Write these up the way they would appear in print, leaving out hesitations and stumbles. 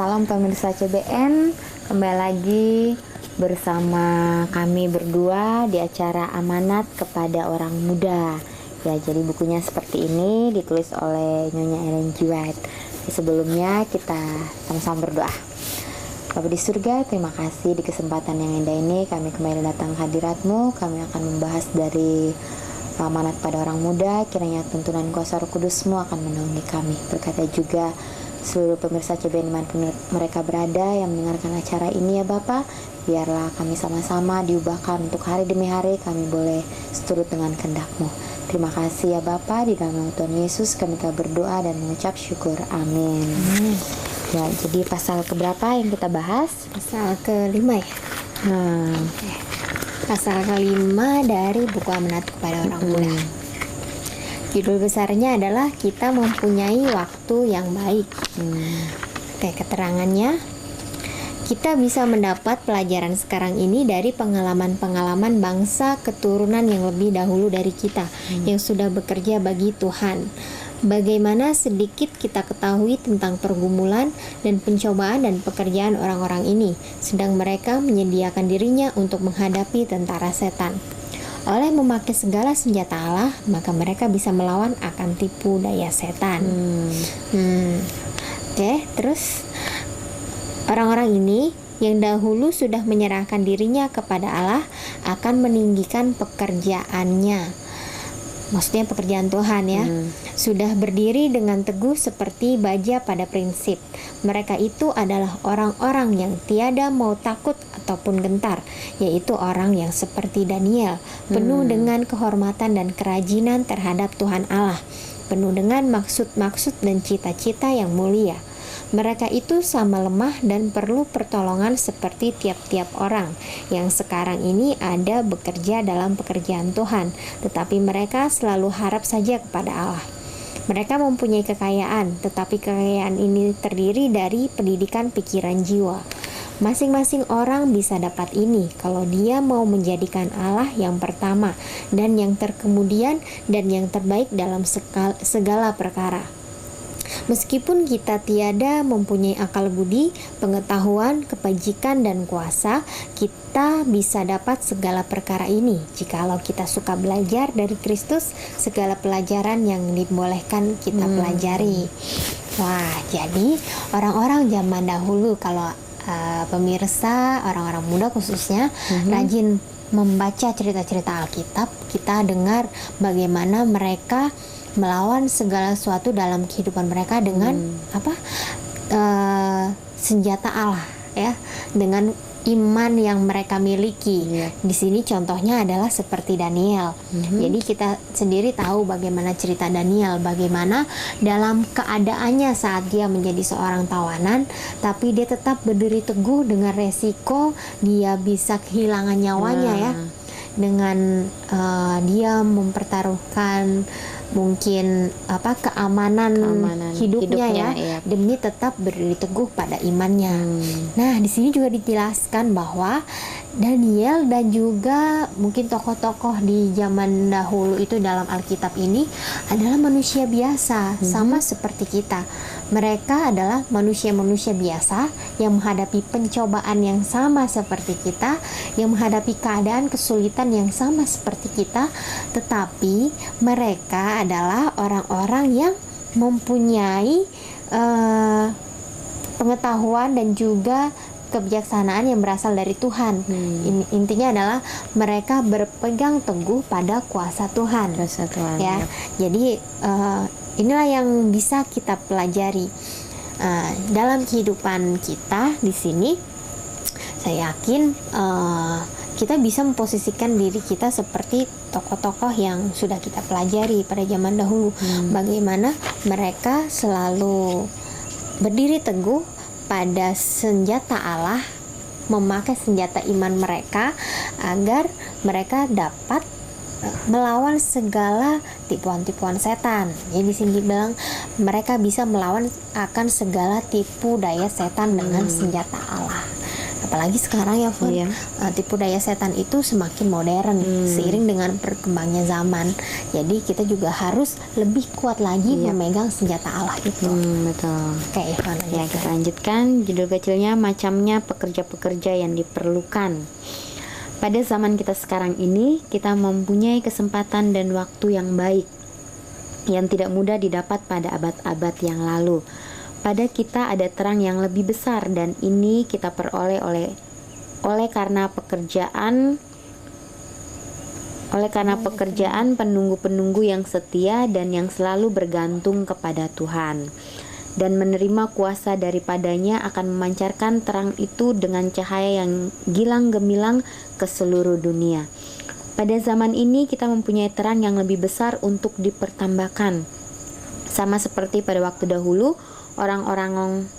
Salam pemirsa CBN, kembali lagi bersama kami berdua di acara Amanat Kepada Orang Muda. Ya, jadi bukunya seperti ini, ditulis oleh Nyonya Ellen G. White. Sebelumnya kita sama-sama berdoa. Bapa di surga, terima kasih di kesempatan yang indah ini kami kembali datang ke hadirat-Mu. Kami akan membahas dari amanat pada orang muda. Kiranya tuntunan kuasa Roh Kudus-Mu akan menaungi kami. Berkata juga seluruh pemirsa CBN dimanapun mereka berada yang mendengarkan acara ini ya Bapa, biarlah kami sama-sama diubahkan untuk hari demi hari kami boleh seturut dengan kehendak-Mu. Terima kasih ya Bapa, di dalam nama Tuhan Yesus kami telah berdoa dan mengucap syukur. Amin. Ya, jadi pasal keberapa yang kita bahas? Pasal ke-5 ya? Pasal ke-5 dari buku Amanat Kepada Orang Muda. Judul besarnya adalah Kita Mempunyai Waktu Yang Baik. Keterangannya, kita bisa mendapat pelajaran sekarang ini dari pengalaman-pengalaman bangsa keturunan yang lebih dahulu dari kita, yang sudah bekerja bagi Tuhan. Bagaimana sedikit kita ketahui tentang pergumulan dan pencobaan dan pekerjaan orang-orang ini, sedang mereka menyediakan dirinya untuk menghadapi tentara setan. Oleh memakai segala senjata Allah, maka mereka bisa melawan akan tipu daya setan. Terus orang-orang ini yang dahulu sudah menyerahkan dirinya kepada Allah akan meninggikan pekerjaannya. Maksudnya pekerjaan Tuhan ya. Sudah berdiri dengan teguh seperti baja pada prinsip. Mereka itu adalah orang-orang yang tiada mau takut ataupun gentar, yaitu orang yang seperti Daniel, penuh dengan kehormatan dan kerajinan terhadap Tuhan Allah, penuh dengan maksud-maksud dan cita-cita yang mulia. Mereka itu sama lemah dan perlu pertolongan seperti tiap-tiap orang yang sekarang ini ada bekerja dalam pekerjaan Tuhan, tetapi mereka selalu harap saja kepada Allah. Mereka mempunyai kekayaan, tetapi kekayaan ini terdiri dari pendidikan pikiran jiwa. Masing-masing orang bisa dapat ini kalau dia mau menjadikan Allah yang pertama dan yang terkemudian dan yang terbaik dalam segala perkara. Meskipun kita tiada mempunyai akal budi, pengetahuan, kebajikan, dan kuasa, kita bisa dapat segala perkara ini jikalau kita suka belajar dari Kristus segala pelajaran yang dibolehkan kita pelajari. Wah, jadi orang-orang zaman dahulu, kalau pemirsa, orang-orang muda khususnya, rajin membaca cerita-cerita Alkitab, kita dengar bagaimana mereka melawan segala sesuatu dalam kehidupan mereka dengan senjata Allah ya, dengan iman yang mereka miliki. Di sini contohnya adalah seperti Daniel. Jadi kita sendiri tahu bagaimana cerita Daniel, bagaimana dalam keadaannya saat dia menjadi seorang tawanan, tapi dia tetap berdiri teguh dengan resiko dia bisa kehilangan nyawanya ya, dengan dia mempertaruhkan mungkin keamanan hidupnya ya, demi tetap berdiri teguh pada imannya. Nah, di sini juga dijelaskan bahwa Daniel dan juga mungkin tokoh-tokoh di zaman dahulu itu dalam Alkitab ini adalah manusia biasa, sama seperti kita. Mereka adalah manusia-manusia biasa yang menghadapi pencobaan yang sama seperti kita, yang menghadapi keadaan kesulitan yang sama seperti kita, tetapi mereka adalah orang-orang yang mempunyai pengetahuan dan juga kebijaksanaan yang berasal dari Tuhan. Intinya adalah mereka berpegang teguh pada kuasa Tuhan. Ya. Jadi inilah yang bisa kita pelajari dalam kehidupan kita di sini. Saya yakin kita bisa memposisikan diri kita seperti tokoh-tokoh yang sudah kita pelajari pada zaman dahulu. Bagaimana mereka selalu berdiri teguh pada senjata Allah, memakai senjata iman mereka agar mereka dapat melawan segala tipuan-tipuan setan. Jadi di sini bilang mereka bisa melawan akan segala tipu daya setan dengan senjata Allah. apalagi sekarang ya Fon, Iya. tipu daya setan itu semakin modern seiring dengan berkembangnya zaman. Jadi kita juga harus lebih kuat lagi Iya. memegang senjata Allah itu. Betul. Oke, Ivan, Ya, kita lanjutkan judul kecilnya, macamnya pekerja-pekerja yang diperlukan. Pada zaman kita sekarang ini, kita mempunyai kesempatan dan waktu yang baik yang tidak mudah didapat pada abad-abad yang lalu. Pada kita ada terang yang lebih besar, dan ini kita peroleh oleh karena pekerjaan penunggu-penunggu yang setia dan yang selalu bergantung kepada Tuhan, dan menerima kuasa daripadanya akan memancarkan terang itu dengan cahaya yang gilang gemilang ke seluruh dunia. Pada zaman ini kita mempunyai terang yang lebih besar untuk dipertambahkan. Sama seperti pada waktu dahulu, orang-orang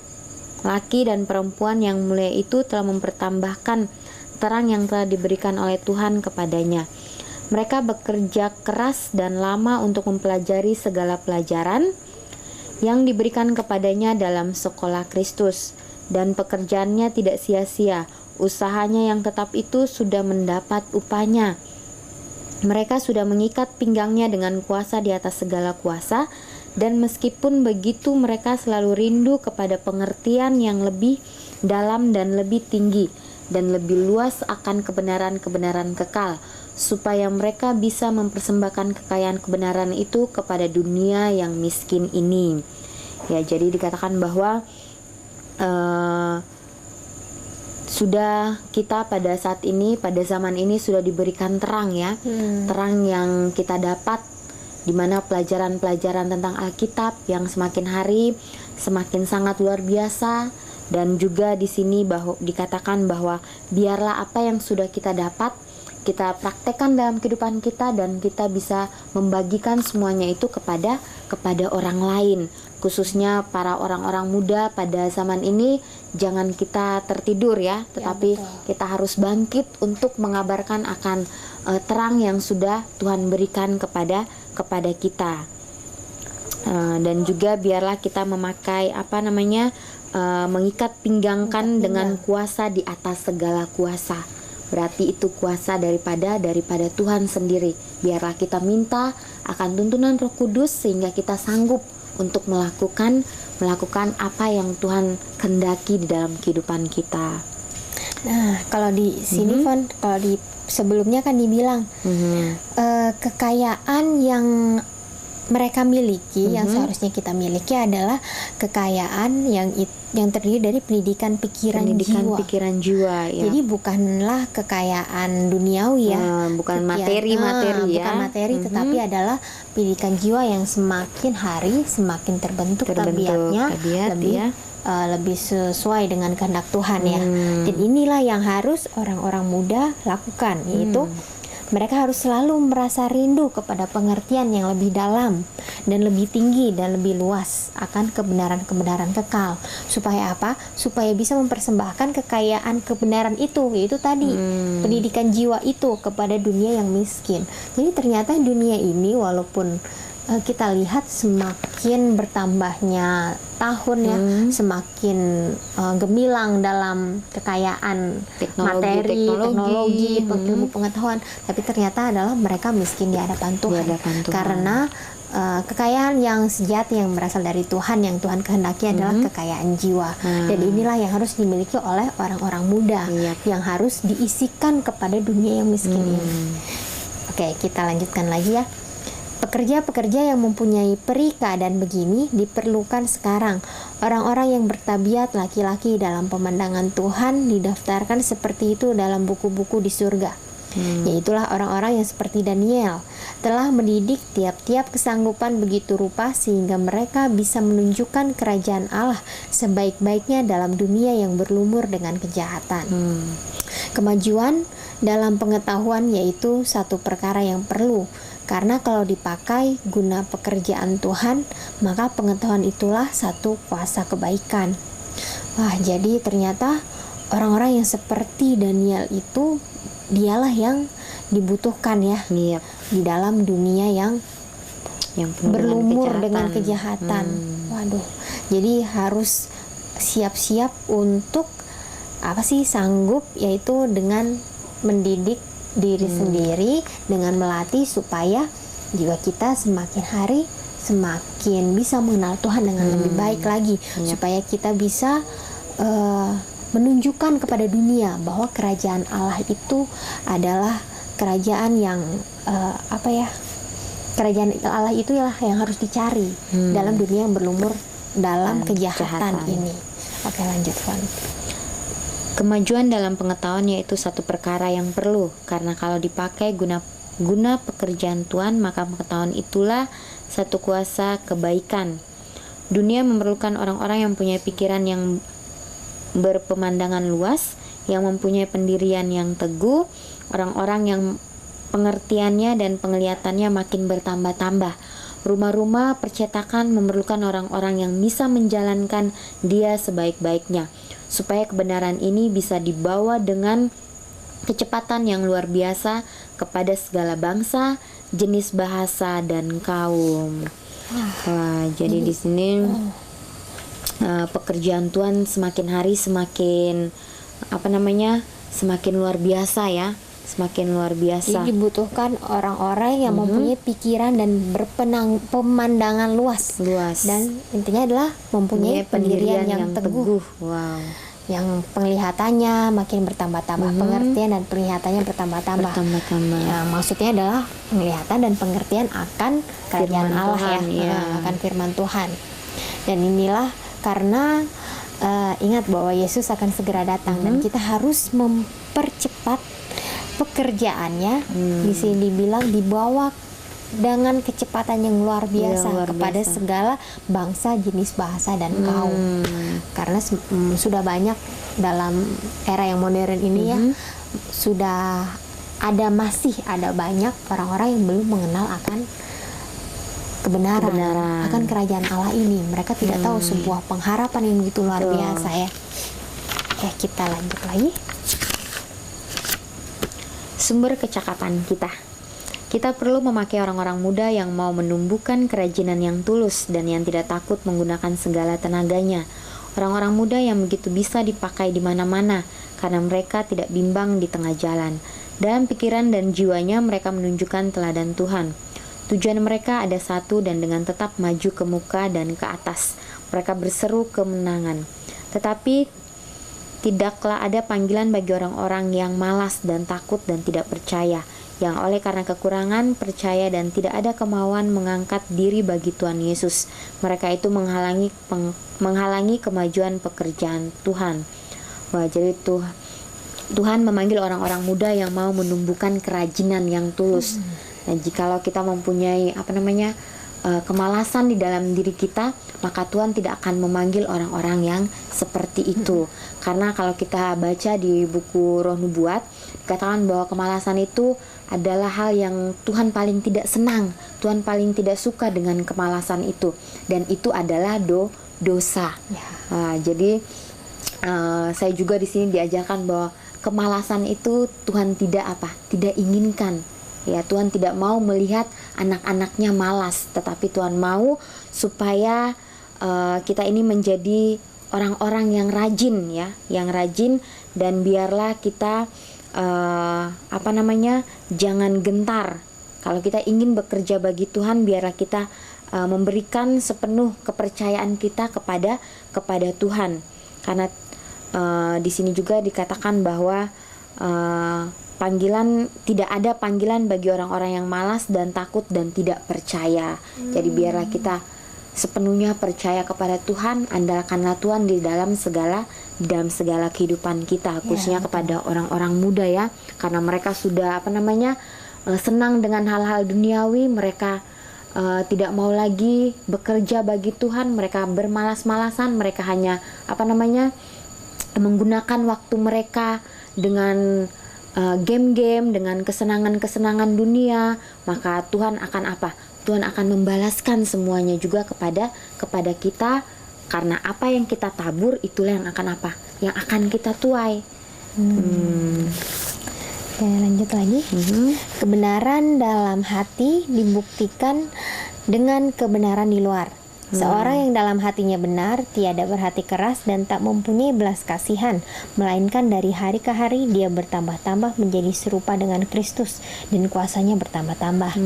laki dan perempuan yang mulia itu telah mempertambahkan terang yang telah diberikan oleh Tuhan kepadanya. Mereka bekerja keras dan lama untuk mempelajari segala pelajaran yang diberikan kepadanya dalam sekolah Kristus, dan pekerjaannya tidak sia-sia. Usahanya yang tetap itu sudah mendapat upahnya. Mereka sudah mengikat pinggangnya dengan kuasa di atas segala kuasa, dan meskipun begitu mereka selalu rindu kepada pengertian yang lebih dalam dan lebih tinggi dan lebih luas akan kebenaran-kebenaran kekal, supaya mereka bisa mempersembahkan kekayaan kebenaran itu kepada dunia yang miskin ini. Ya, jadi dikatakan bahwa sudah kita pada saat ini, pada zaman ini sudah diberikan terang ya, terang yang kita dapat, di mana pelajaran-pelajaran tentang Alkitab yang semakin hari semakin sangat luar biasa. Dan juga di sini dikatakan bahwa biarlah apa yang sudah kita dapat kita praktekkan dalam kehidupan kita, dan kita bisa membagikan semuanya itu kepada orang lain, khususnya para orang-orang muda pada zaman ini. Jangan kita tertidur ya, tetapi kita harus bangkit untuk mengabarkan akan terang yang sudah Tuhan berikan kepada kita. Dan juga biarlah kita memakai mengikat pinggangkan dengan kuasa di atas segala kuasa. Berarti itu kuasa daripada Tuhan sendiri. Biarlah kita minta akan tuntunan Roh Kudus sehingga kita sanggup untuk melakukan apa yang Tuhan kehendaki di dalam kehidupan kita. Nah, kalau di sini Fon, kalau di sebelumnya kan dibilang kekayaan yang mereka miliki, yang seharusnya kita miliki adalah kekayaan yang terdiri dari pendidikan pikiran jiwa. Ya. Jadi bukanlah kekayaan duniawi ya, bukan materi ya, bukan materi, tetapi adalah pendidikan jiwa yang semakin hari semakin terbentuk tabiatnya lebih sesuai dengan kehendak Tuhan ya. Dan inilah yang harus orang-orang muda lakukan, yaitu mereka harus selalu merasa rindu kepada pengertian yang lebih dalam dan lebih tinggi dan lebih luas akan kebenaran-kebenaran kekal. Supaya apa? Supaya bisa mempersembahkan kekayaan kebenaran itu, yaitu tadi pendidikan jiwa itu kepada dunia yang miskin. Jadi ternyata dunia ini walaupun kita lihat semakin bertambahnya tahun ya, semakin gemilang dalam kekayaan teknologi, ilmu pengetahuan, tapi ternyata adalah mereka miskin di hadapan Tuhan. Karena kekayaan yang sejati yang berasal dari Tuhan, yang Tuhan kehendaki adalah kekayaan jiwa. Dan inilah yang harus dimiliki oleh orang-orang muda yang harus diisikan kepada dunia yang miskin ini. Oke, kita lanjutkan lagi ya. Pekerja-pekerja yang mempunyai peri keadaan begini diperlukan sekarang. Orang-orang yang bertabiat laki-laki dalam pemandangan Tuhan didaftarkan seperti itu dalam buku-buku di surga. Yaitulah orang-orang yang seperti Daniel, telah mendidik tiap-tiap kesanggupan begitu rupa sehingga mereka bisa menunjukkan kerajaan Allah sebaik-baiknya dalam dunia yang berlumur dengan kejahatan. Kemajuan dalam pengetahuan yaitu satu perkara yang perlu, karena kalau dipakai guna pekerjaan Tuhan, maka pengetahuan itulah satu kuasa kebaikan. Wah, jadi ternyata orang-orang yang seperti Daniel itu dialah yang dibutuhkan ya, di dalam dunia yang berlumur dengan kejahatan. Waduh, jadi harus siap-siap untuk sanggup, yaitu dengan mendidik diri sendiri, dengan melatih supaya jiwa kita semakin hari semakin bisa mengenal Tuhan dengan lebih baik lagi, supaya kita bisa menunjukkan kepada dunia bahwa kerajaan Allah itu adalah kerajaan yang kerajaan Allah itu yang harus dicari dalam dunia yang berlumur dalam kejahatan ini. Oke, lanjut, Van. Kemajuan dalam pengetahuan yaitu satu perkara yang perlu, karena kalau dipakai guna pekerjaan Tuhan, maka pengetahuan itulah satu kuasa kebaikan. Dunia memerlukan orang-orang yang punya pikiran yang berpemandangan luas, yang mempunyai pendirian yang teguh, orang-orang yang pengertiannya dan penglihatannya makin bertambah-tambah. Rumah-rumah percetakan memerlukan orang-orang yang bisa menjalankan dia sebaik-baiknya, supaya kebenaran ini bisa dibawa dengan kecepatan yang luar biasa kepada segala bangsa, jenis bahasa dan kaum. Jadi di sini pekerjaan Tuhan semakin hari semakin semakin luar biasa ya, semakin luar biasa. Jadi dibutuhkan orang-orang yang mempunyai pikiran dan pemandangan luas. Dan intinya adalah mempunyai pendirian yang teguh. Wow. Yang penglihatannya makin bertambah-tambah, pengertian dan penglihatannya bertambah-tambah. Ya, maksudnya adalah penglihatan dan pengertian akan kerajaan Allah Tuhan, akan firman Tuhan. Dan inilah karena ingat bahwa Yesus akan segera datang dan kita harus mempercepat pekerjaannya. Di sini dibilang dibawa dengan kecepatan yang luar biasa kepada segala bangsa, jenis bahasa dan kaum. Karena sudah banyak dalam era yang modern ini ya, masih ada banyak orang-orang yang belum mengenal akan kebenaran, akan kerajaan Allah ini. Mereka tidak tahu sebuah pengharapan yang begitu luar biasa ya. Oke, kita lanjut lagi. Sumber kecakapan kita. Kita perlu memakai orang-orang muda yang mau menumbuhkan kerajinan yang tulus dan yang tidak takut menggunakan segala tenaganya. Orang-orang muda yang begitu bisa dipakai di mana-mana karena mereka tidak bimbang di tengah jalan. Dalam pikiran dan jiwanya mereka menunjukkan teladan Tuhan. Tujuan mereka ada satu dan dengan tetap maju ke muka dan ke atas. Mereka berseru kemenangan. Tetapi tidaklah ada panggilan bagi orang-orang yang malas dan takut dan tidak percaya, yang oleh karena kekurangan percaya dan tidak ada kemauan mengangkat diri bagi Tuhan Yesus, mereka itu menghalangi kemajuan pekerjaan Tuhan. Wah, jadi Tuhan memanggil orang-orang muda yang mau menumbuhkan kerajinan yang tulus. Nah, jikalau kita mempunyai kemalasan di dalam diri kita, maka Tuhan tidak akan memanggil orang-orang yang seperti itu. Karena kalau kita baca di buku Roh Nubuat, dikatakan bahwa kemalasan itu adalah hal yang Tuhan paling tidak senang. Tuhan paling tidak suka dengan kemalasan itu, dan itu adalah dosa. Jadi saya juga di sini diajarkan bahwa kemalasan itu Tuhan tidak inginkan. Ya, Tuhan tidak mau melihat anak-anaknya malas, tetapi Tuhan mau supaya kita ini menjadi orang-orang yang rajin ya, yang rajin, dan biarlah kita jangan gentar. Kalau kita ingin bekerja bagi Tuhan, biarlah kita memberikan sepenuh kepercayaan kita kepada Tuhan. Karena di sini juga dikatakan bahwa tidak ada panggilan bagi orang-orang yang malas dan takut dan tidak percaya. Jadi biarlah kita sepenuhnya percaya kepada Tuhan, andalkanlah Tuhan di dalam segala kehidupan kita, khususnya kepada orang-orang muda ya, karena mereka sudah senang dengan hal-hal duniawi. Mereka tidak mau lagi bekerja bagi Tuhan, mereka bermalas-malasan, mereka hanya menggunakan waktu mereka dengan game-game, dengan kesenangan-kesenangan dunia. Maka Tuhan akan Tuhan akan membalaskan semuanya juga kepada kita, karena apa yang kita tabur itulah yang akan kita tuai. Oke, lanjut lagi. Kebenaran dalam hati dibuktikan dengan kebenaran di luar. Seorang yang dalam hatinya benar, tiada berhati keras dan tak mempunyai belas kasihan, melainkan dari hari ke hari dia bertambah-tambah menjadi serupa dengan Kristus dan kuasanya bertambah-tambah.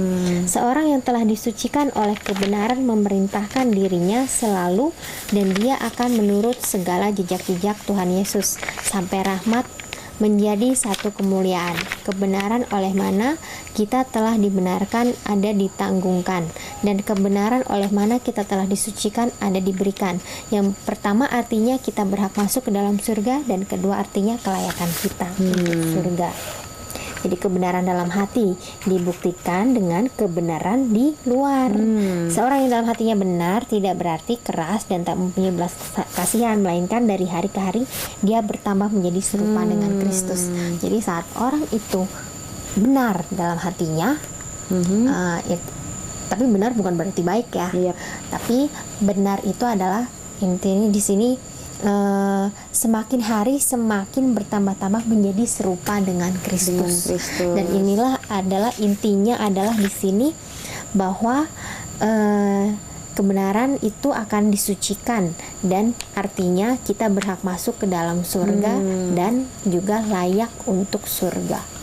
Seorang yang telah disucikan oleh kebenaran memerintahkan dirinya selalu dan dia akan menurut segala jejak-jejak Tuhan Yesus sampai rahmat menjadi satu kemuliaan. Kebenaran oleh mana kita telah dibenarkan ada ditanggungkan, dan kebenaran oleh mana kita telah disucikan ada diberikan. Yang pertama artinya kita berhak masuk ke dalam surga, dan kedua artinya kelayakan kita untuk surga. Jadi kebenaran dalam hati dibuktikan dengan kebenaran di luar. Seorang yang dalam hatinya benar tidak berarti keras dan tak mempunyai belas kasihan, melainkan dari hari ke hari dia bertambah menjadi serupa dengan Kristus. Jadi saat orang itu benar dalam hatinya, tapi benar bukan berarti baik ya. Yep. Tapi benar itu adalah intinya di sini semakin hari semakin bertambah-tambah menjadi serupa dengan Kristus. Dan inilah adalah intinya adalah di sini bahwa kebenaran itu akan disucikan, dan artinya kita berhak masuk ke dalam surga dan juga layak untuk surga.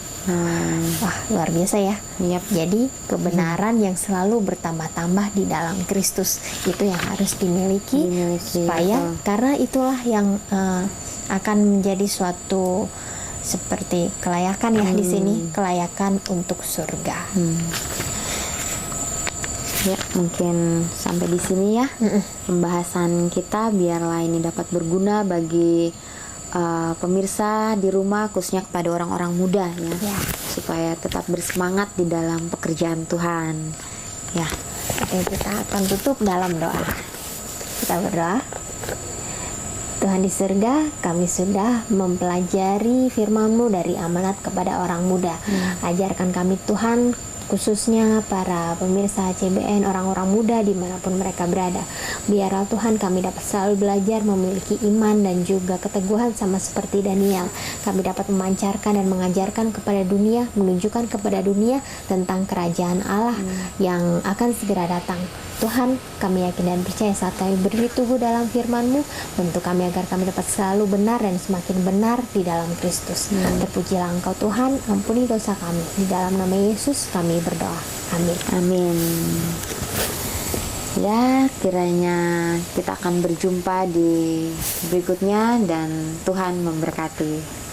Wah, luar biasa ya. Jadi kebenaran yang selalu bertambah-tambah di dalam Kristus itu yang harus dimiliki supaya karena itulah yang akan menjadi suatu seperti kelayakan ya di sini, kelayakan untuk surga. Ya, mungkin sampai di sini ya pembahasan kita, biarlah ini dapat berguna bagi pemirsa di rumah, khususnya kepada orang-orang muda ya, supaya tetap bersemangat di dalam pekerjaan Tuhan ya. Oke, kita akan tutup dalam doa. Kita berdoa. Tuhan di surga, kami sudah mempelajari firman-Mu dari amanat kepada orang muda. Ajarkan kami Tuhan, khususnya para pemirsa CBN, orang-orang muda dimanapun mereka berada. Biarlah Tuhan kami dapat selalu belajar memiliki iman dan juga keteguhan sama seperti Daniel. Kami dapat memancarkan dan mengajarkan kepada dunia, menunjukkan kepada dunia tentang kerajaan Allah yang akan segera datang. Tuhan, kami yakin dan percaya saat kami berdiri teguh dalam firman-Mu, bentuk kami agar kami dapat selalu benar dan semakin benar di dalam Kristus. Terpujilah Engkau Tuhan, ampuni dosa kami. Di dalam nama Yesus kami berdoa. Amin. Amin. Ya, kiranya kita akan berjumpa di berikutnya dan Tuhan memberkati.